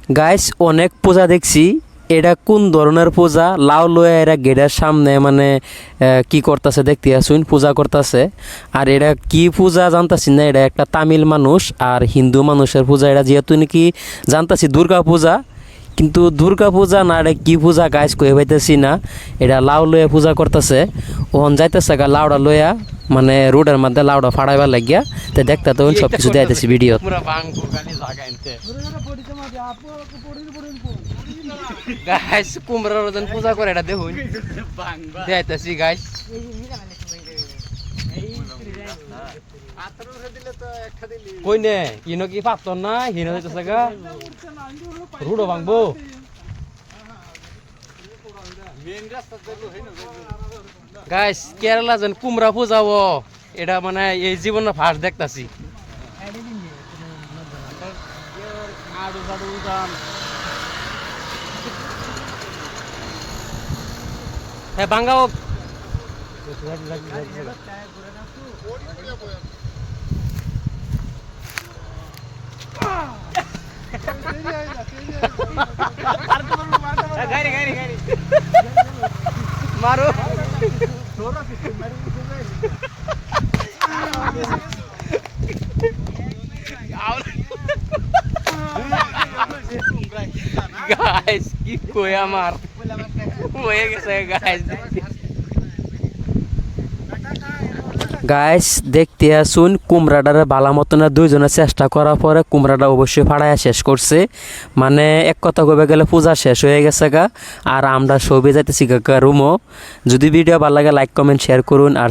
Guys অনেক পূজা দেখছি, এটা কোন ধরনের পূজা? লাউ লয়ে এরা গেটের সামনে মানে কি করতেছে দেখতে আসুন, পূজা করতেছে। আর এটা কি পূজা জানতাছি না, এটা একটা তামিল মানুষ আর হিন্দু মানুষের পূজা। এটা যেহেতু নাকি জানতাছি দুর্গা পূজা, কিন্তু দুর্গা পূজা না, এটা কি পূজা গাইস কয়ে পাইতেছি না। এটা লাউ লয়ে পূজা করতেছে, ওহন যাইতেছে গা লাউডা লইয়া, মানে রোডের মধ্যে লাউডা ফাড়াইবার লাগিয়া। তো দেখতে তো সব কিছু দেখাইতেছি ভিডিও। গাইস কুমড়ার ওজন পূজা করে এটা দেখুন, দেখাইতেছি গাইস। কই নে ইনো কি পাতন না হিনো হইতেছে গা, রুডো ভাঙবো। গাইস কেরালা যেন কুমড়া পূজাবো, এটা মানে এই জীবনে ফার্স্ট দেখতাছি। হ্যাঁ ভাঙ্গা হোক। মারো গাইস কি কই আমার হয়ে গেছে গাইস। গাইস দেখতে আসুন কুমড়াটার বালা মতনের দুইজনে চেষ্টা করার পরে কুমড়াটা অবশ্যই ফাড়াইয়া শেষ করছে। মানে এক কথা কবে গেলে পূজা শেষ হয়ে গেছে গা। আর আমরা সবে যাইতেছি গা রুমও। যদি ভিডিও ভালো লাগে লাইক কমেন্ট শেয়ার করুন আর